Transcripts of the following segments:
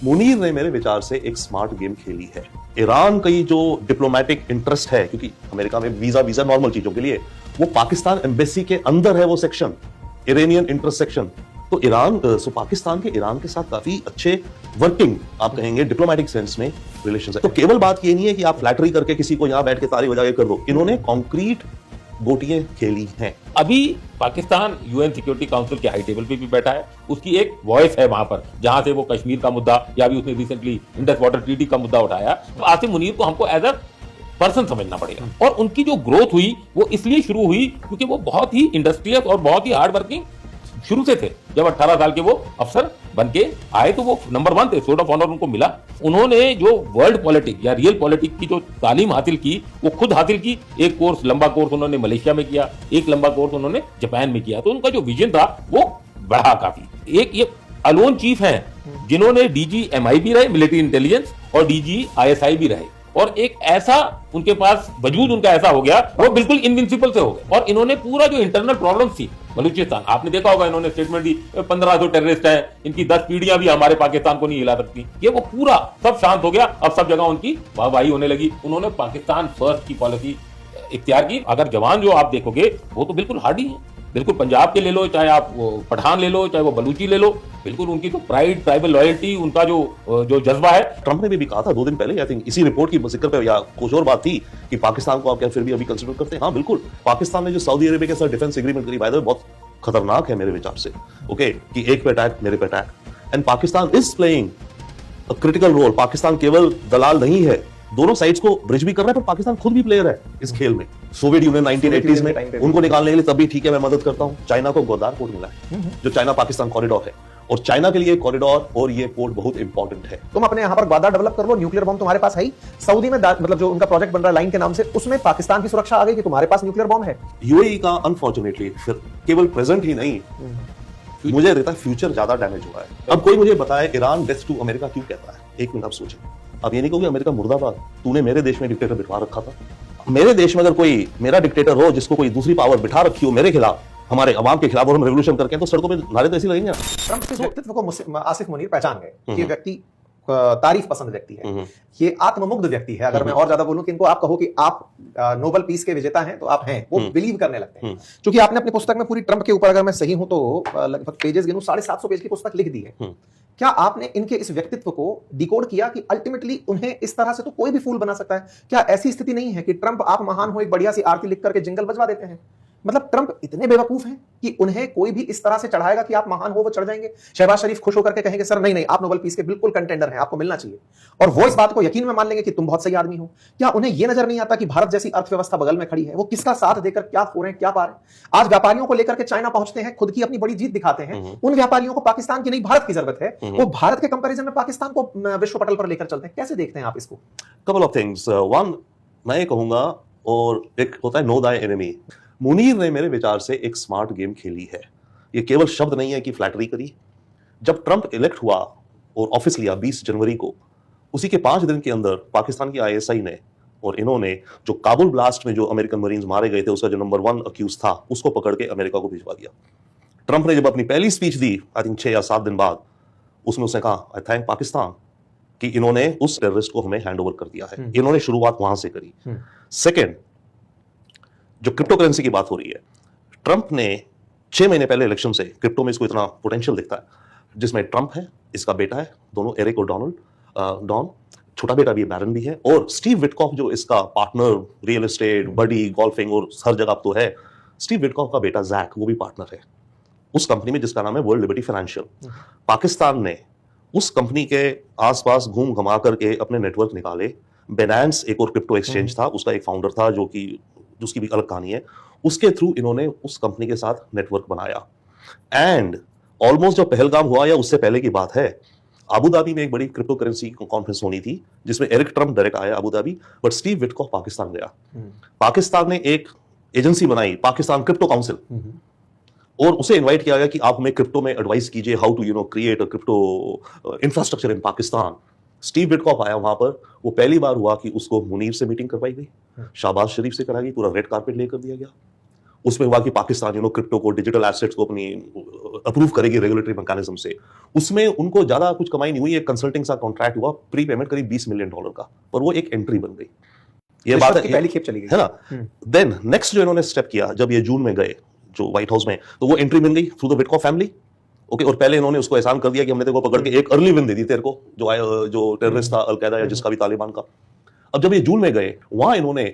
मुनीर ने मेरे विचार से एक स्मार्ट गेम खेली है। ईरान की जो डिप्लोमेटिक इंटरेस्ट है, क्योंकि अमेरिका में वीजा नॉर्मल चीजों के लिए, वो पाकिस्तान एम्बेसी के अंदर है वो सेक्शन, इरानियन इंटरेस्ट सेक्शन। तो पाकिस्तान के ईरान के साथ काफी अच्छे वर्किंग, आप कहेंगे डिप्लोमेटिक सेंस में रिलेशन है। तो केवल बात ये नहीं है कि आप फ्लैटरी करके किसी को यहां बैठ के ताली बजा के कर दो, इन्होंने कॉन्क्रीट गोटियां खेली हैं। अभी पाकिस्तान यूएन सिक्योरिटी काउंसिल के हाई टेबल पे भी बैठा है, उसकी एक वॉइस है वहां पर, जहां से वो कश्मीर का मुद्दा या अभी उसने रिसेंटली इंडस वाटर ट्रीटी का मुद्दा उठाया। तो आसिम मुनीर को हमको एज अ पर्सन समझना पड़ेगा। और उनकी जो ग्रोथ हुई वो इसलिए शुरू हुई क्योंकि वो बहुत ही इंडस्ट्रियस और बहुत ही हार्ड वर्किंग शुरू से थे। जब 18 साल के वो अफसर बन के आए तो वो नंबर 1 थे, सोर्ट ऑफ ऑनर उनको मिला। उन्होंने जो वर्ल्ड पॉलिटिक्स या रियल पॉलिटिक्स की जो तालीम हासिल की वो खुद हासिल की। एक कोर्स, लंबा कोर्स उन्होंने मलेशिया में किया, एक लंबा कोर्स उन्होंने जापान में किया। तो उनका जो विजन था वो बढ़ा काफी। एक ये अलोन चीफ हैं जिन्होंने डीजी एमआई भी रहे, मिलिट्री इंटेलिजेंस, और डीजी आईएसआई भी रहे। और एक ऐसा उनके पास वजूद उनका ऐसा हो गया, वो बिल्कुल इनविंसिबल से हो गए। और इन्होंने पूरा जो इंटरनल प्रॉब्लम थी बलूचिस्तान, आपने देखा होगा, इन्होंने स्टेटमेंट दी 1500 टेररिस्ट हैं, इनकी 10 पीढ़ियां भी हमारे पाकिस्तान को नहीं हिला सकती। ये वो पूरा सब शांत हो गया। अब सब जगह उनकी वाहवाही होने लगी। उन्होंने पाकिस्तान फर्स्ट की पॉलिसी इख्तियार की। अगर जवान जो आप देखोगे वो तो बिल्कुल हार्डी है, बिल्कुल पंजाब के ले लो, चाहे आप पठान ले लो, चाहे वो बलूची ले लो, बिल्कुल उनकी तो प्राइड, ट्राइबल लॉयल्टी, उनका जो जज्बा है। ट्रंप ने भी कहा था 2 दिन पहले, आई थिंक इसी रिपोर्ट की जिक्र पे या कुछ और बात थी कि पाकिस्तान को आप क्या फिर भी अभी कंसीडर करते हैं? हाँ बिल्कुल। पाकिस्तान ने जो सऊदी अरेबिया के साथ डिफेंस एग्रीमेंट करी, बाय द वे बहुत खतरनाक है मेरे विचार से, ओके, कि एक पे अटैक मेरे पे attack. And Pakistan is playing a critical role. Pakistan केवल दलाल नहीं है, दोनों साइड्स को ब्रिज भी कर रहा है, पर पाकिस्तान खुद भी प्लेयर है इस खेल में। सोवियत यूनियन 1980s में उनको निकालने के लिए तब भी ठीक है, मैं मदद करता हूं। चाइना को गोदार पोर्ट मिला है, जो चाइना पाकिस्तान कॉरिडोर है, और चाइना के लिए कॉरिडोर और ये पोर्ट बहुत इंपॉर्टेंट है। तुम अपने यहां पर ग्वादार डेवलप कर लो, न्यूक्लियर बॉम्ब तुम्हारे पास है ही। सऊदी में मतलब जो उनका प्रोजेक्ट बन रहा है लाइन के नाम से, उसमें पाकिस्तान की सुरक्षा आ गई कि तुम्हारे पास न्यूक्लियर बॉम्ब है। यूएई का अनफॉर्चुनेटली फिर केवल प्रेजेंट ही नहीं, मुझे रहता है फ्यूचर ज्यादा डैमेज हुआ है। अब कोई मुझे बताए ईरान डेथ टू अमेरिका क्यों कहता है? एक मिनट आप सोचें। अब ये नहीं कहोगे अमेरिका मुर्दाबाद, तूने मेरे देश में डिक्टेटर बिठा रखा था। मेरे देश में अगर कोई मेरा डिक्टेटर हो जिसको कोई दूसरी पावर बिठा रखी हो मेरे खिलाफ, हमारे अवाम के खिलाफ, और हम रेवोल्यूशन करके हैं, तो सड़कों पे नारे तो ऐसे लगेंगे। ट्रंप के व्यक्तित्व को आसिफ मुनीर पहचान गए कि व्यक्ति तारीफ पसंद व्यक्ति है, ये आत्ममुग्ध व्यक्ति है। अगर मैं और ज्यादा बोलूं कि इनको आप कहो कि आप नोबेल पीस के विजेता हैं तो आप हैं, वो बिलीव करने लगते हैं। क्योंकि आपने अपनी पुस्तक में पूरी ट्रंप के ऊपर, अगर मैं सही हूं तो लगभग पेजेस गिनूं 750 पेज की पुस्तक लिख दी है। क्या आपने इनके इस व्यक्तित्व को डिकोड किया कि अल्टीमेटली उन्हें इस तरह से तो कोई भी फूल बना सकता है? क्या ऐसी स्थिति नहीं है कि ट्रंप आप महान हो, एक बढ़िया सी आरती लिख करके जिंगल बजवा देते हैं? मतलब ट्रंप इतने बेवकूफ हैं कि उन्हें कोई भी इस तरह से चढ़ाएगा कि आप महान हो, वो चढ़ जाएंगे। शहबाज शरीफ खुश होकर के कहेंगे सर नहीं आप नोबेल पीस के बिल्कुल कंटेंडर हैं, आपको मिलना चाहिए, और वो इस बात को यकीन में मान लेंगे कि तुम बहुत सही आदमी हो। क्या उन्हें यह नजर नहीं आता कि भारत जैसी अर्थव्यवस्था बगल में खड़ी है, वो किसका साथ देकर क्या खो रहे हैं, क्या पा रहे हैं? आज व्यापारियों को लेकर के चाइना पहुंचते हैं, खुद की अपनी बड़ी जीत दिखाते हैं। उन व्यापारियों को पाकिस्तान की नहीं भारत की जरूरत है, वो भारत के कंपैरिजन में पाकिस्तान को विश्व पटल पर लेकर चलते हैं। कैसे देखते हैं आप इसको? Couple of things. वन, मैं कहूंगा, और एक होता है नो दाई एनिमी। मुनीर ने मेरे विचार से एक स्मार्ट गेम खेली है। ये केवल शब्द नहीं है कि फ्लैटरी करी। जब ट्रंप इलेक्ट हुआ और ऑफिस लिया 20 जनवरी को, उसी के 5 दिन के अंदर पाकिस्तान की आईएसआई ने और इन्होंने जो काबुल ब्लास्ट में जो अमेरिकन मरीन्स मारे गए थे, उसका जो नंबर 1 अक्यूज था, उसको पकड़ के अमेरिका को भिजवा दिया। ट्रंप ने जब अपनी पहली स्पीच दी, आई थिंक 6 या 7 दिन बाद, उसमें उसने कहा आई थैंक पाकिस्तान कि इन्होंने उस टेररिस्ट को हमें हैंड ओवर कर दिया है। इन्होंने शुरुआत वहां से करी। सेकेंड, जो क्रिप्टो करेंसी की बात हो रही है, ट्रंप ने 6 महीने पहले इलेक्शन से क्रिप्टो में इसको इतना पोटेंशियल दिखता है, जिसमें ट्रंप है, इसका बेटा है, दोनों एरिक और डॉन, छोटा बेटा भी बैरन भी है, और स्टीव विटकॉफ जो इसका पार्टनर, रियल एस्टेट, बडी, गोल्फिंग और हर जगह तो है, स्टीव विटकॉफ का बेटा जैक, वो भी पार्टनर है उस कंपनी में जिसका नाम है वर्ल्ड लिबर्टी फाइनेंशियल। पाकिस्तान ने उस कंपनी के आसपास घूम घमा करके अपने नेटवर्क निकाले। बेनांस एक और क्रिप्टो एक्सचेंज था, उसका एक फाउंडर था जो कि उसकी भी अलग कहानी है, उसके थ्रू इन्होंने उस कंपनी के साथ नेटवर्क बनाया। एंड ऑलमोस्ट जब पहलगाम हुआ या उससे पहले की बात है, अबू धाबी में एक बड़ी क्रिप्टो करेंसी कॉन्फ्रेंस होनी थी जिसमें एरिक ट्रंप डायरेक्ट आया Abu Dhabi, but Steve Witkoff Pakistan गया। पाकिस्तान ने एक एजेंसी बनाई, पाकिस्तान क्रिप्टो काउंसिल, और उसे इनवाइट किया गया कि आप हमें क्रिप्टो में एडवाइस कीजिए, how to create a crypto infrastructure in Pakistan. Steve Witkoff आया वहां पर, वो पहली बार हुआ कि उसको मुनीर से मीटिंग करवाई गई, शहबाज शरीफ से कराई गई, पूरा रेड कारपेट लेकर दिया गया। उसमें हुआ कि पाकिस्तान क्रिप्टो को, डिजिटल एसेट्स को अपनी अप्रूव करेगी रेगुलेटरी मैकेनिज्म से, उसमें उनको ज्यादा कुछ कमाई नहीं हुई। एक कंसल्टिंग सा कॉन्ट्रैक्ट हुआ, प्री पेमेंट करीब $20 मिलियन का, पर वो एक एंट्री बन गई। ये बात रिश्वत की पहली खेप चली गई है ना। देन नेक्स्ट जो इन्होंने स्टेप किया, जब ये जून में गए जो व्हाइट हाउस में, तो वो एंट्री बन गई through the Witkoff family. Okay, और पहले इन्होंने उसको एहसान कर दिया कि हमने तेरे को पकड़ के एक अर्ली विन दे दी तेरे को, जो टेररिस्ट था अलकायदा या जिसका भी तालिबान का। अब जब ये जून में गए, वहां इन्होंने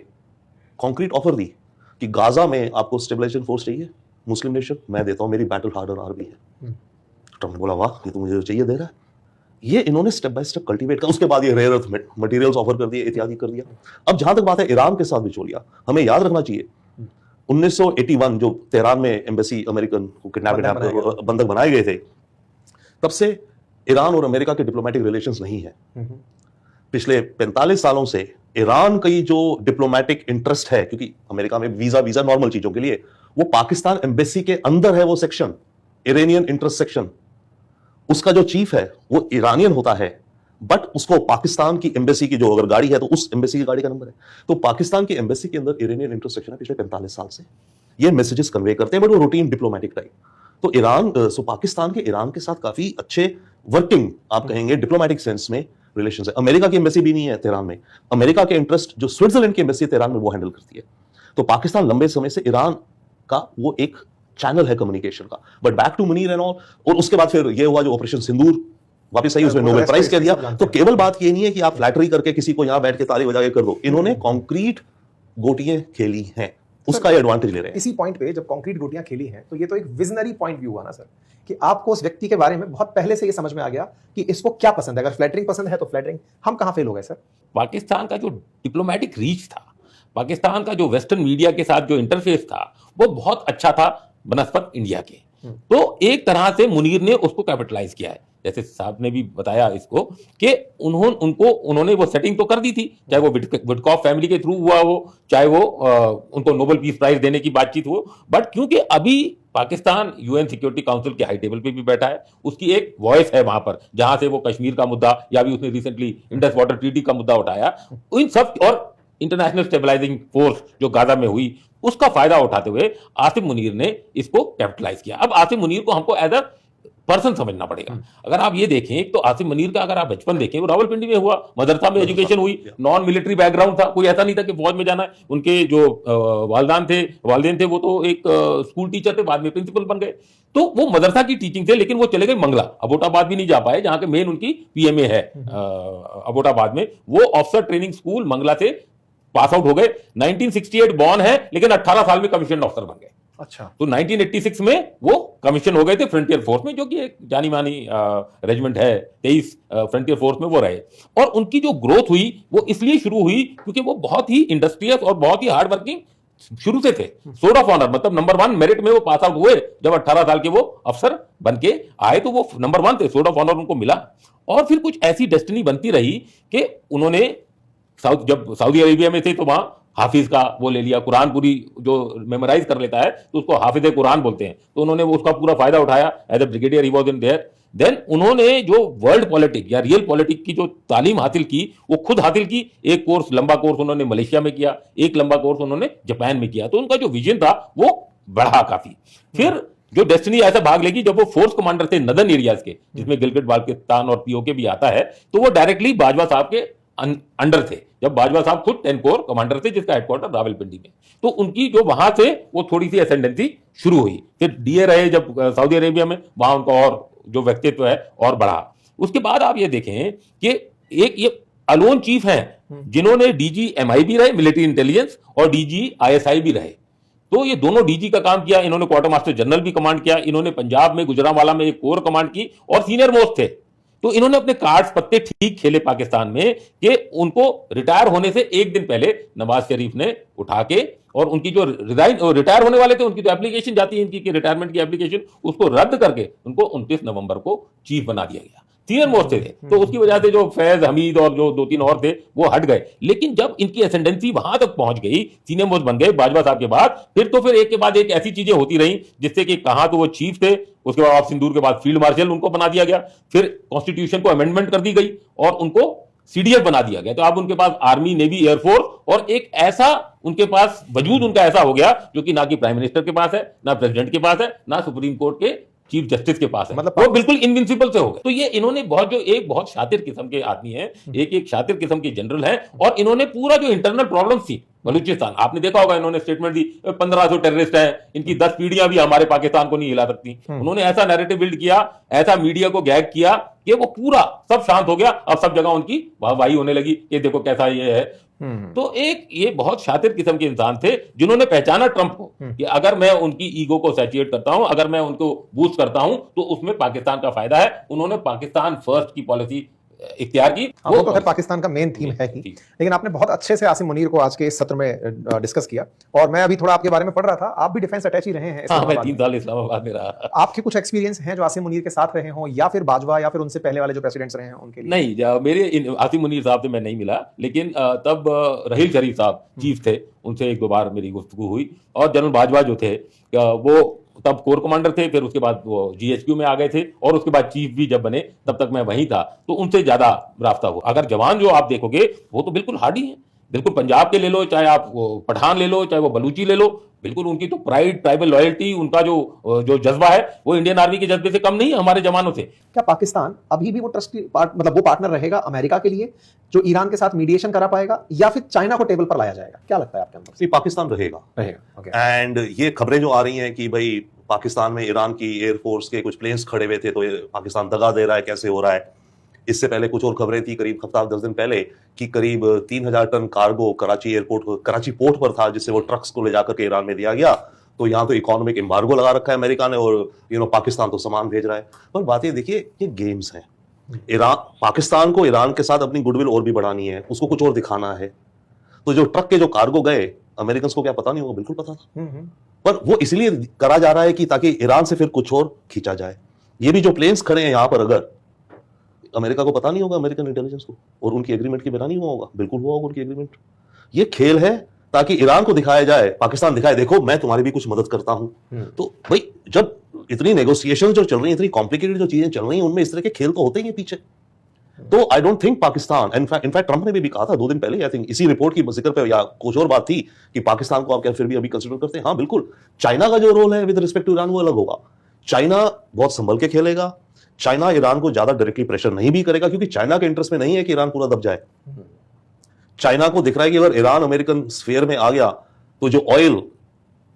कॉन्क्रीट ऑफर दी कि गाजा में आपको स्टेबलाइजेशन फोर्स चाहिए, मुस्लिम नेशन, मैं देता हूं, मेरी बैटल हार्डर आर्मी है। ट्रम्प ने बोला वाह, ये तो मुझे चाहिए दे रहा है। ये इन्होंने स्टेप बाय स्टेप कल्टीवेट कर, उसके बाद ये रेयर अर्थ मटेरियल्स ऑफर कर दिए, इत्यादि कर दिया। अब जहां तक बात है ईरान के साथ बिचौलिया, हमें याद रखना चाहिए 1981 जो तेहरान में एम्बेसी अमेरिकन को किडनैप बंधक बनाए गए थे, तब से ईरान और अमेरिका के डिप्लोमेटिक रिलेशंस नहीं है। पिछले 45 सालों से ईरान का जो डिप्लोमेटिक इंटरेस्ट है, क्योंकि अमेरिका में वीजा नॉर्मल चीजों के लिए, वो पाकिस्तान एम्बेसी के अंदर है, वो सेक्शन इरानियन इंटरेस्ट सेक्शन। उसका जो चीफ है वो ईरानियन होता है, बट उसको पाकिस्तान की एम्बेसी की जो अगर गाड़ी है तो उस एम्बेसी की गाड़ी का नंबर है। तो पाकिस्तान की एम्बेसी के अंदर इरानियन इंटरेस्ट सेक्शन है पिछले 45 साल से। ये मैसेजेस कन्वे करते हैं, बट वो रूटीन डिप्लोमेटिक टाइप। तो पाकिस्तान के ईरान के साथ काफी अच्छे वर्किंग, आप कहेंगे डिप्लोमेटिक सेंस में, रिलेशन है। अमेरिका की एम्बेसी भी नहीं है तेहरान में, अमेरिका के इंटरेस्ट जो स्विट्जरलैंड की एम्बेसी तेहरान में वो हैंडल करती है। तो पाकिस्तान लंबे समय से ईरान का वो एक चैनल है कम्युनिकेशन का। But back to Munir and all, और उसके बाद फिर ये हुआ जो ऑपरेशन सिंदूर, वापस आई, उसमें नोबेल प्राइज कह दिया। तो केवल बात ये नहीं है कि आप फ्लैटरी करके किसी को यहां बैठ के ताली बजा के कर दो, इन्होंने कॉन्क्रीट गोटियां खेली हैं, उसका ये एडवांटेज ले रहे हैं। इसी पॉइंट पे जब कॉन्क्रीट गोटियां खेली हैं, तो ये तो एक विजनरी पॉइंट व्यू हुआ ना सर, कि आपको उस व्यक्ति के बारे में बहुत पहले से ये समझ में आ गया कि इसको क्या पसंद है। अगर फ्लैटरिंग पसंद है तो फ्लैटरिंग। हम कहां फेल हो गए सर? पाकिस्तान का जो डिप्लोमेटिक रीच था, पाकिस्तान का जो वेस्टर्न मीडिया के साथ जो इंटरफेस था, वो बहुत अच्छा था बनस्पत इंडिया के। तो एक तरह से मुनीर ने उसको कैपिटलाइज किया है। जैसे साहब ने भी बताया इसको कि उन्होंने वो सेटिंग तो कर दी थी, चाहे वो विटकॉफ फैमिली के थ्रू हुआ हो, चाहे वो उनको नोबेल पीस प्राइज देने की बातचीत हो। बट क्योंकि अभी पाकिस्तान यूएन सिक्योरिटी काउंसिल के हाई टेबल पे भी बैठा है, उसकी एक वॉइस है वहां पर, जहां से वो कश्मीर का मुद्दा, या भी उसने रिसेंटली इंडस वाटर ट्रीटी का मुद्दा उठाया, इन सब, और इंटरनेशनल स्टेबलाइजिंग फोर्स जो गाजा में हुई, उसका फायदा उठाते हुए आसिफ मुनीर ने इसको कैपिटलाइज किया। अब आसिफ मुनीर को हमको एज अ पर्सन समझना पड़ेगा। अगर आप ये देखें तो आसिफ मुनीर का अगर आप बचपन देखें, वो रावलपिंडी में हुआ, मदरसा में एजुकेशन हुई, नॉन मिलिट्री बैकग्राउंड था, कोई ऐसा नहीं था कि फौज में जाना है। उनके जो वालिदैन थे वो तो एक स्कूल टीचर थे, बाद में प्रिंसिपल बन गए। तो वो मदरसा की टीचिंग थे, लेकिन वो चले गए मंगला, अबोटाबाद भी नहीं जा पाए, जहां के मेन उनकी पीएमए है अबोटाबाद में। वो ऑफिसर ट्रेनिंग स्कूल मंगला से पास आउट हो गए। 1968 बॉर्न है, लेकिन 18 साल में कमीशन ऑफिसर बन गए। अच्छा। तो 1986 में वो कमीशन हो गए थे फ्रंटियर फोर्स में, जो कि एक जानी मानी रेजिमेंट है, 23 फ्रंटियर फोर्स में वो रहे। और उनकी जो ग्रोथ हुई वो इसलिए शुरू हुई क्योंकि वो बहुत ही इंडस्ट्रियस और बहुत ही हार्ड वर्किंग शुरू से थे। सोर्ड ऑफ ऑनर, मतलब नंबर 1 मेरिट में वो पास आउट हुए। जब 18 साल के वो अफसर बन के आए तो वो नंबर 1 थे, सोर्ड ऑफ ऑनर उनको मिला। और फिर कुछ ऐसी डेस्टिनी बनती रही कि उन्होंने जब सऊदी अरेबिया में थे तो वहां हाफिज का वो ले लिया, कुरान पूरी जो मेमोराइज कर लेता है तो उसको हाफिज कुरान बोलते हैं। तो उन्होंने उसका पूरा फायदा उठाया। As a brigadier he was in there. Then उन्होंने जो वर्ल्ड पॉलिटिक या रियल पॉलिटिक की जो तालीम हासिल की, वो खुद हासिल की। एक कोर्स, लंबा कोर्स उन्होंने मलेशिया में किया, एक लंबा कोर्स उन्होंने जापान में किया। तो उनका जो विजन था वो बढ़ा काफी। फिर जो डेस्टिनी ऐसा भाग लेगी, जब वो फोर्स कमांडर थे नदर्न एरियाज के, जिसमें गिलगित बाल्टिस्तान और पीओके भी आता है, तो वो डायरेक्टली बाजवा साहब के अंडर थे। जब बाजवा साहब खुद 10 कोर कमांडर थे, जिसका हेडक्वार्टर रावलपिंडी में। तो उनकी जो वहां से वो थोड़ी सी एसेंडेंसी शुरू हुई। फिर डीए रहे जब सऊदी अरेबिया में, वहां उनका और जो व्यक्तित्व है और बढ़ा। उसके बाद आप ये देखें कि एक ये अलोन चीफ हैं जिन्होंने डीजी एमआई भी रहे, मिलिट्री इंटेलिजेंस, और डीजी आईएसआई भी रहे। तो ये दोनों डीजी का काम किया। इन्होंने क्वार्टर मास्टर जनरल भी कमांड किया। इन्होंने पंजाब में गुजरांवाला में एक कोर कमांड की और सीनियर मोस्ट थे। तो इन्होंने अपने कार्ड्स पत्ते ठीक खेले पाकिस्तान में कि उनको रिटायर होने से एक दिन पहले नवाज शरीफ ने उठा के, और उनकी जो रिटायर होने वाले थे उनकी तो एप्लीकेशन जाती है इनकी कि रिटायरमेंट की एप्लीकेशन, उसको रद्द करके उनको 29 नवंबर को चीफ बना दिया गया। सीनियर मोस्ट थे। तो उसकी वजह से जो फैज हमीद और जो 2-3 और थे वो हट गए। लेकिन जब इनकी एसेंडेंसी वहां तक पहुंच गई, सीनियर मोस्ट बन गए बाजवा साहब के बाद, फिर एक के बाद एक ऐसी चीजें होती रही जिससे कि कहां तो वो चीफ थे, उसके बाद सिंदूर के बाद फील्ड मार्शल उनको बना दिया गया। फिर कॉन्स्टिट्यूशन को अमेंडमेंट कर दी गई और उनको सीडीएस बना दिया गया। तो अब उनके पास आर्मी, नेवी, एयरफोर्स और एक ऐसा उनके पास वजूद उनका ऐसा हो गया जो कि ना कि प्राइम मिनिस्टर के पास है, ना प्रेसिडेंट के पास है, ना सुप्रीम कोर्ट के चीफ जस्टिस के पास है। मतलब वो बिल्कुल इनविंसिबल से हो गए। तो ये इन्होंने बहुत शातिर किस्म के आदमी हैं, एक शातिर किस्म के जनरल हैं, और इन्होंने पूरा जो इंटरनल प्रॉब्लम्स थी बलूचिस्तान, आपने देखा होगा, इन्होंने स्टेटमेंट दी 1500 टेररिस्ट हैं, इनकी 10 पीढ़ियां भी हमारे पाकिस्तान को नहीं हिला सकती। उन्होंने ऐसा नैरेटिव बिल्ड किया, ऐसा मीडिया को गैग किया कि वो पूरा सब शांत हो गया। अब सब जगह उनकी वाहवाही होने लगी कि देखो कैसा ये है। तो एक ये बहुत शातिर किस्म के इंसान थे जिन्होंने पहचाना ट्रंप को कि अगर मैं उनकी ईगो को सैचुरेट करता हूं, अगर मैं उनको बूस्ट करता हूं, तो उसमें पाकिस्तान का फायदा है। उन्होंने पाकिस्तान फर्स्ट की पॉलिसी इख्तियार की। वो तो खैर पाकिस्तान का मेन थीम है ही, लेकिन आपने बहुत अच्छे से आसिम मुनीर को आज के इस सत्र में डिस्कस किया, और मैं अभी थोड़ा आपके बारे में पढ़ रहा था, आप भी डिफेंस अटैच ही रहे हैं। हाँ, मैं 3 साल इस्लामाबाद में रहा। आपके कुछ एक्सपीरियंस हैं जो आसिम मुनीर के साथ रहे हों, या फिर बाजवा, या फिर उनसे पहले वाले जो प्रेसिडेंट्स रहे हैं उनके लिए? नहीं, मेरे आसिम मुनीर साहब से मैं नहीं मिला, लेकिन तब रहील शरीफ साहब चीफ थे, उनसे 1-2 बार मेरी गुफ्तगू हुई। और जनरल बाजवा जो थे वो तब कोर कमांडर थे, फिर उसके बाद वो जीएचक्यू में आ गए थे, और उसके बाद चीफ भी जब बने तब तक मैं वहीं था, तो उनसे ज्यादा रास्ता हुआ। अगर जवान जो आप देखोगे वो तो बिल्कुल हार्डी हैं, बिल्कुल पंजाब के ले लो, चाहे आप वो पठान ले लो, चाहे वो बलूची ले लो, बिल्कुल उनकी तो प्राइड, ट्राइबल लॉयल्टी, उनका जो जज्बा है वो इंडियन आर्मी के जज्बे से कम नहीं है हमारे जवानों से। क्या पाकिस्तान अभी भी वो मतलब वो पार्टनर रहेगा अमेरिका के लिए जो ईरान के साथ मीडिएशन करा पाएगा, या फिर चाइना को टेबल पर लाया जाएगा? क्या लगता है आपके अंदर? पाकिस्तान रहेगा। एंड ये खबरें जो आ रही हैं कि भाई पाकिस्तान में ईरान की एयरफोर्स के कुछ प्लेन्स खड़े हुए थे, तो पाकिस्तान दगा दे रहा है, कैसे हो रहा है। इससे पहले कुछ और खबरें थी करीब हफ्ता 10 दिन पहले कि करीब 3000 टन कार्गो कराची पोर्ट पर था, जिससे वो ट्रक्स को ले जाकर के ईरान में दिया गया। तो यहाँ तो इकोनॉमिक एम्बार्गो लगा रखा है अमेरिका ने, और पाकिस्तान तो सामान भेज रहा है। पर बातें देखिए, ये गेम्स हैं। पाकिस्तान को ईरान के साथ अपनी गुडविल और भी बढ़ानी है, उसको कुछ और दिखाना है। तो जो ट्रक के जो कार्गो गए, अमेरिकन को क्या पता नहीं होगा? बिल्कुल पता था, पर वो इसलिए करा जा रहा है कि ताकि ईरान से फिर कुछ और खींचा जाए। ये भी जो प्लेन्स खड़े हैं यहां पर, अगर अमेरिका को पता नहीं होगा, अमेरिकन इंटेलिजेंस को, और उनकी एग्रीमेंट के बिना नहीं हुआ होगा, बिल्कुल हुआ होगा उनकी एग्रीमेंट। ये खेल है ताकि ईरान को दिखाया जाए, पाकिस्तान दिखाए देखो मैं तुम्हारी भी कुछ मदद करता हूं। तो भाई जब इतनी नेगोशिएशन जो चल रही है, इतनी कॉम्प्लिकेटेड जो चीजें चल रही हैं, उनमें इस तरह के खेल तो होते ही हैं पीछे। तो I don't think Pakistan, in fact Trump ने भी कहा था 2 दिन पहले, आई थिंक इसी रिपोर्ट की जिक्र पे या कुछ और बात थी कि पाकिस्तान को आप क्या फिर भी अभी कंसीडर करते हैं? हाँ बिल्कुल। चाइना का जो रोल है विद रिस्पेक्ट टू ईरान वो अलग होगा। चाइना बहुत संभल के खेलेगा। चाइना ईरान को ज्यादा डायरेक्टली प्रेशर नहीं भी करेगा, क्योंकि चाइना के इंटरेस्ट में नहीं है कि ईरान पूरा दब जाए। चाइना को दिख रहा है कि अगर ईरान अमेरिकन स्फीयर में आ गया तो जो ऑयल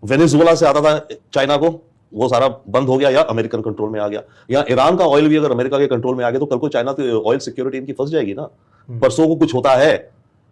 वेनेजुएला से आता था चाइना को, वो सारा बंद हो गया या अमेरिकन कंट्रोल में आ गया। या ईरान का ऑयल भी अगर अमेरिका के कंट्रोल में आ गया तो कल को चाइना तो ऑयल सिक्योरिटी इनकी फंस जाएगी ना। परसों को कुछ होता है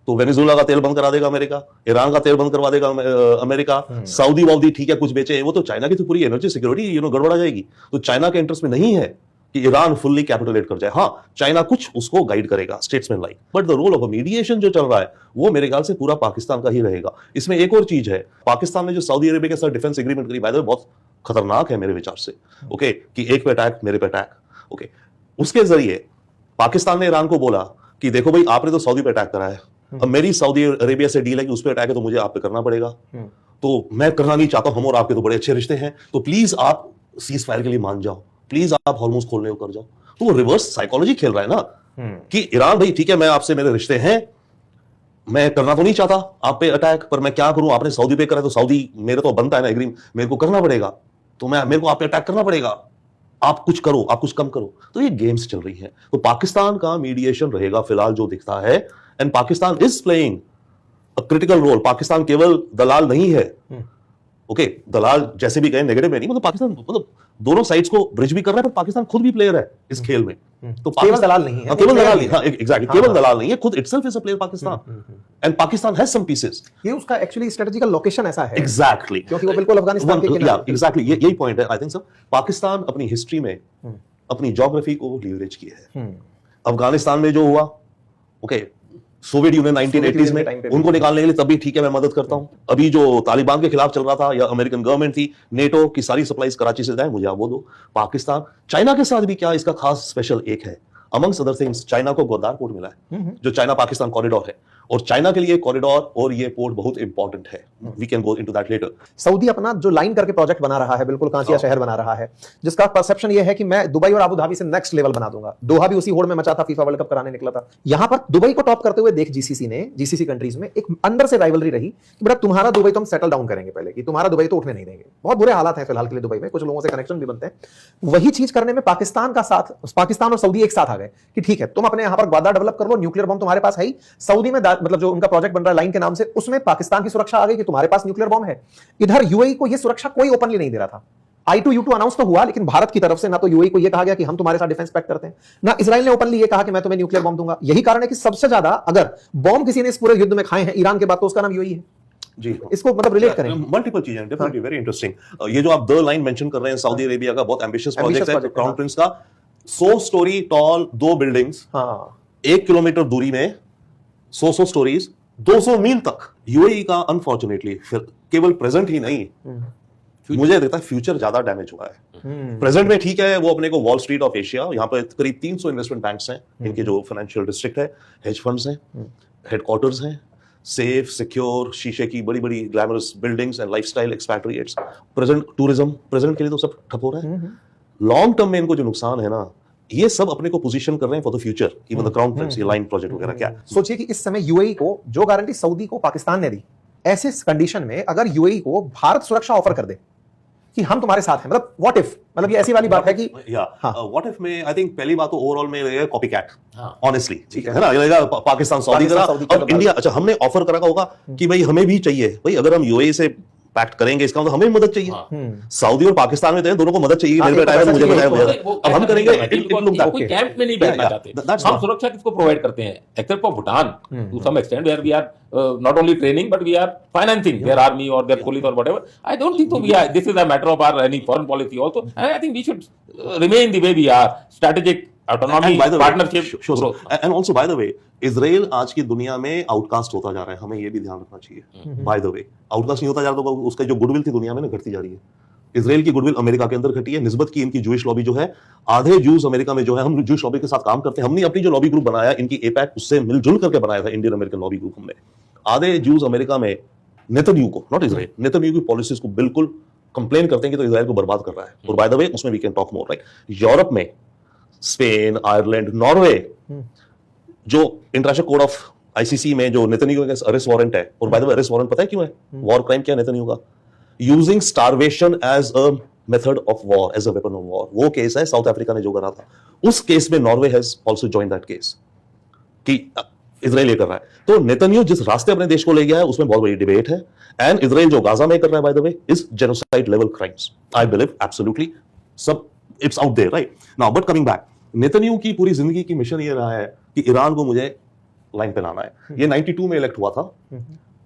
तो वेनेजुएला का तेल बंद करा देगा अमेरिका, ईरान का तेल बंद करवा देगा अमेरिका, सऊदी वाउदी ठीक है कुछ बेचे, वो तो चाइना की तो पूरी एनर्जी सिक्योरिटी गड़बड़ा जाएगी। तो चाइना के इंटरेस्ट में नहीं है कि ईरान फुल्ली कैपिटुलेट कर जाए। हाँ, चाइना कुछ उसको गाइड करेगा, statesman like, but the role of mediation जो चल रहा है वो मेरे ख्याल से पूरा पाकिस्तान का ही रहेगा। इसमें एक और चीज है, पाकिस्तान ने जो सऊदी अरेबिया के साथ डिफेंस एग्रीमेंट करी, बाय द वे बहुत खतरनाक है मेरे विचार से, ओके, कि एक पे अटैक मेरे पे अटैक, ओके। उसके जरिए पाकिस्तान ने ईरान को बोला कि देखो भाई आपने तो सऊदी पे अटैक करा है, अब मेरी सऊदी अरेबिया से डील है कि उस पर अटैक है तो मुझे आप पे करना पड़ेगा। तो मैं करना नहीं चाहता, हम और आपके तो बड़े अच्छे रिश्ते हैं, तो प्लीज आप सीज फायर के लिए मान जाओ, प्लीज आप हॉर्मुज खोलने को कर जाओ। तो वो रिवर्स साइकोलॉजी खेल रहा है ना कि ईरान भाई ठीक है मैं आपसे मेरे रिश्ते हैं, मैं करना तो नहीं चाहता आप पे अटैक, पर मैं क्या करूं, आपने सऊदी पे करा तो सऊदी मेरे तो बनता है ना एग्रीमेंट, मेरे को करना पड़ेगा, तो मेरे को आप पे अटैक करना पड़ेगा, आप कुछ करो, आप कुछ कम करो। तो ये गेम्स चल रही हैं। तो पाकिस्तान का मीडिएशन रहेगा फिलहाल जो दिखता है, and Pakistan is playing a critical role. Pakistan केवल दलाल नहीं है, ओके, दलाल जैसे भी गए नेगेटिव में नहीं, मतलब पाकिस्तान मतलब दोनों साइड्स को ब्रिज भी कर रहा है, पर पाकिस्तान खुद भी प्लेयर है इस खेल में। तो केवल दलाल नहीं है, केवल दलाल नहीं, हाँ एग्जैक्टली, केवल दलाल नहीं है, खुद itself is a player Pakistan, and Pakistan has some pieces. ये उसका एक्चुअली स्ट्रेटेजिकल लोकेशन ऐसा है, एग्जैक्टली, क्योंकि वो बिल्कुल अफगानिस्तान के किनारे, एग्जैक्टली यही पॉइंट है। आई थिंक सर पाकिस्तान अपनी हिस्ट्री में अपनी ज्योग्राफी को लीवरेज किया है। अफगानिस्तान में जो हुआ, ओके, सोवियत यूनियन 1980s में उनको निकालने के लिए तब भी ठीक है मैं मदद करता हूं। अभी जो तालिबान के खिलाफ चल रहा था या अमेरिकन गवर्नमेंट थी, नेटो की सारी सप्लाईज कराची से जाए, मुझे आप वो दो। पाकिस्तान चाइना के साथ भी क्या इसका खास स्पेशल एक है, अमंग्स अदर थिंग्स चाइना को गोदार पोर्ट मिला है, जो चाइना पाकिस्तान कॉरिडोर है, और चाइना के लिए कॉरिडोर और ये पोर्ट बहुत इंपॉर्टेंट है. We can go into that later. Saudi अपना जो लाइन करके प्रोजेक्ट बना रहा है, बिल्कुल कांसिया शहर बना रहा है, जिसका परसेप्शन ये है कि मैं दुबई और अबू धाबी से नेक्स्ट लेवल बना दूंगा. दोहा भी उसी होड़ में मचा था, फीफा वर्ल्ड कप कराने निकला था. यहां पर दुबई को टॉप करते हुए देख जीसीसी कंट्रीज में एक अंदर से राइवलरी रही कि बेटा तुम्हारा दुबई तो हम सेटल डाउन करेंगे पहले, कि तुम्हारा दुबई तो उठने नहीं देंगे. बहुत बुरे हालात हैं फिलहाल के लिए दुबई में, कुछ लोगों से कनेक्शन भी बनते हैं. वही चीज करने में पाकिस्तान और सऊदी एक साथ आ गए कि ठीक है, तुम अपने यहां पर ग्वादा डेवलप कर लो, न्यूक्लियर बम तुम्हारे पास है ही. सऊदी में मतलब जो उनका प्रोजेक्ट बन रहा है लाइन के नाम से, उसमें पाकिस्तान की सुरक्षा आ गई कि तुम्हारे पास न्यूक्लियर बम है. इधर यूएई को यह सुरक्षा कोई ओपनली नहीं दे रहा था. I2U2 अनाउंस तो हुआ, लेकिन भारत की तरफ से ना तो यूएई को यह कहा गया कि हम तुम्हारे साथ डिफेंस पैक्ट करते हैं, ना इजराइल ने ओपनली यह कहा कि मैं तुम्हें न्यूक्लियर बम दूंगा. यही कारण है कि सबसे ज्यादा अगर बॉम्ब किसी ने इस पूरे युद्ध में खाए हैं ईरान के बाद, तो उसका नाम यूएई है. जी, इसको मतलब रिलेट करें. मल्टीपल चीजें, डेफिनेटली वेरी इंटरेस्टिंग. ये जो आप द लाइन मेंशन कर रहे हैं, सऊदी अरेबिया का बहुत एम्बिशियस प्रोजेक्ट है, क्राउन प्रिंस का. 100 स्टोरी टॉल 2 बिल्डिंग्स, 1 किलोमीटर दूरी में 100 स्टोरीज, 200 मील तक. यूएई का अनफॉर्चुनेटली केवल प्रेजेंट ही नहीं, मुझे लगता है फ्यूचर ज्यादा डैमेज हुआ है. प्रेजेंट में ठीक है, वो अपने को वॉल स्ट्रीट ऑफ एशिया, यहाँ पर करीब 300 इन्वेस्टमेंट बैंक्स हैं, इनके जो फाइनेंशियल डिस्ट्रिक्ट है, हेज फंड्स हैं, हेडक्वार्टर्स हैं, सेफ सिक्योर शीशे की बड़ी बड़ी glamorous buildings and lifestyle expatriates. Present tourism present के लिए तो सब ठप हो रहा है. लॉन्ग टर्म में इनको जो नुकसान है ना, ये सब अपने को पोजीशन कर रहे हैं for the future. Even the crown Prince, ये लाइन प्रोजेक्ट वगैरह क्या है. सोचिए कि इस समय यूएई को जो गारंटी सऊदी को पाकिस्तान ने दी, ऐसे कंडीशन में अगर यूएई को भारत सुरक्षा ऑफर कर दे कि हम तुम्हारे साथ हैं, मतलब व्हाट इफ, मतलब ये ऐसी वाली बात है कि व्हाट इफ में आई थिंक पहली बात तो ओवरऑल में रहेगा कॉपी कैट, ऑनेस्टली, ठीक है ना. ये रहेगा पाकिस्तान सऊदी का. अब इंडिया, अच्छा हमने ऑफर करा होगा कि भाई हमें भी चाहिए, भाई अगर हम यूएई से पैक्ट करेंगे इसका मतलब हमें मदद चाहिए. सऊदी और पाकिस्तान में तो दोनों को मदद चाहिए. मेरे बेटा है, मुझे बताया. अब हम करेंगे, कोई कैंप में नहीं बैठना चाहते. हम सुरक्षा किसको प्रोवाइड करते हैं, except for Bhutan to some extent, where we are not only training but we are financing their army or their police or whatever. I don't think so we are, this is a matter of our any foreign policy also, and I think we should remain the way we are, strategic autonomy, partnership, growth. And also by the way, Israel आज की दुनिया में outcast होता जा रहा है, हमें ये भी ध्यान रखना चाहिए. बाय द वे, आउटकास्ट नहीं होता जा रहा तो उसका जो गुडविल थी दुनिया में ना घटती जा रही है. इजराइल की गुडविल अमेरिका के अंदर घटी है, निस्बत की इनकी जूइश लॉबी जो है, आधे जूस अमेरिका में जो है, हम जूइश लॉबी के साथ काम करते हैं. हमने अपनी जो लॉबी ग्रुप बनाया, इनकी एपैक, उससे मिलजुल करके बनाया था इंडियन अमेरिकन लॉबी ग्रुप. हमने आधे जूस अमेरिका में नेतन्याहू को, नॉट इजराइल, नेतन्याहू की पॉलिसीज को बिल्कुल कंप्लेन करते हैं कि तो इजराइल को बर्बाद कर रहा है. और बाय द वे उसमें we can talk more, right. Europe में स्पेन, आयरलैंड, नॉर्वे, जो इंटरनेशनल कोड ऑफ आईसीसी में जो नेतन्याहू के अगेंस्ट अरेस्ट वारंट है, और by the way arrest warrant पता है क्यों है? वॉर क्राइम क्या है नेतन्याहू का? Using starvation as a method of war, as a weapon of war. वो केस है साउथ अफ्रीका ने जो करा था, उस केस में Norway has also joined that case कि इजराइल ये कर रहा है. तो नेतन्याहू जिस रास्ते अपने देश को ले गया है, उसमें बहुत बड़ी डिबेट है. एंड इजराइल जो गाजा में कर रहा है, by the way, is genocide level crimes. I believe absolutely, सब it's out there, right now. But coming back, Netanyahu की पूरी जिंदगी की मिशन ये रहा है कि ईरान को मुझे लाइन पे लाना है. ये 92 में इलेक्ट हुआ था,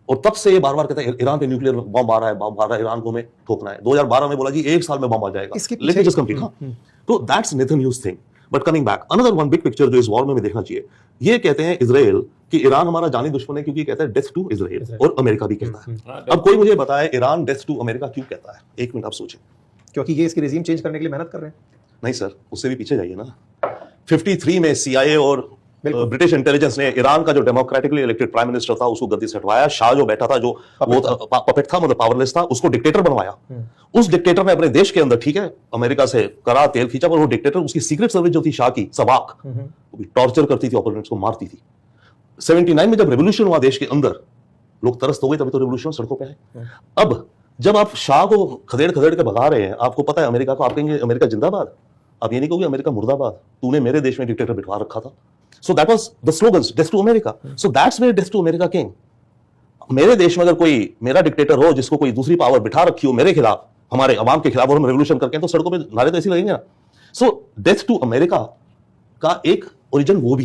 और तब से ये बार बार कहता है ईरान पे न्यूक्लियर बम आ रहा है, बम आ रहा है, ईरान को हमें ठोकना है. 2012 में बोला जी 1 साल में बम आ जाएगा, लेकिन जस्ट कंप्लीट. तो that's Netanyahu's thing. But coming back, another one big picture जो इस वॉर में देखना चाहिए, ये कहते हैं इजराइल कि ईरान हमारा जानी दुश्मन है, क्योंकि कहता है डेथ टू इजराइल, और अमेरिका भी कहता है. अब कोई मुझे बताए ईरान डेथ टू अमेरिका क्यों कहता है? एक मिनट आप सोचें. क्योंकि ये इसकी रेजिम चेंज करने के लिए मेहनत कर रहे हैं. नहीं सर, उससे भी पीछे जाइए ना. 53 में सीआईए और ब्रिटिश इंटेलिजेंस ने ईरान का जो डेमोक्रेटिकली इलेक्टेड प्राइम मिनिस्टर था उसको गद्दी से हटवाया. शाह जो बैठा था, जो वो पपेट था, मतलब पावरलेस था, उसको डिक्टेटर बनवाया. उस डिक्टेटर ने अपने देश के अंदर, ठीक है, अमेरिका से करा, तेल खींचा, पर वो डिक्टेटर, उसकी सीक्रेट सर्विस जो थी शाह की, सवाक, वो टॉर्चर करती थी, ऑपोनेंट्स को मारती थी. 79 में जब रेवोल्यूशन हुआ देश के अंदर, लोग तरस हो गए, तभी तो रेवोल्यूशन सड़कों पे है. अब जब आप शाह को खदेड़ खदेड़ के भगा रहे हैं, आपको पता है अमेरिका को, आप कहेंगे अमेरिका जिंदाबाद, आप ये नहीं कहोगे अमेरिका मुर्दाबाद, तूने मेरे देश में डिक्टेटर बिठवा रखा था. So that was the slogans, death to America. So that's where death to America came. मेरे देश में अगर कोई मेरा डिक्टेटर हो, जिसको कोई दूसरी पावर बिठा रखी हो मेरे खिलाफ, हमारे अवाम के खिलाफ, और हम रेवोल्यूशन करके, तो सड़कों पे नारे तो ऐसे लगेंगे ना. सो डेथ टू अमेरिका का एक ओरिजिन वो भी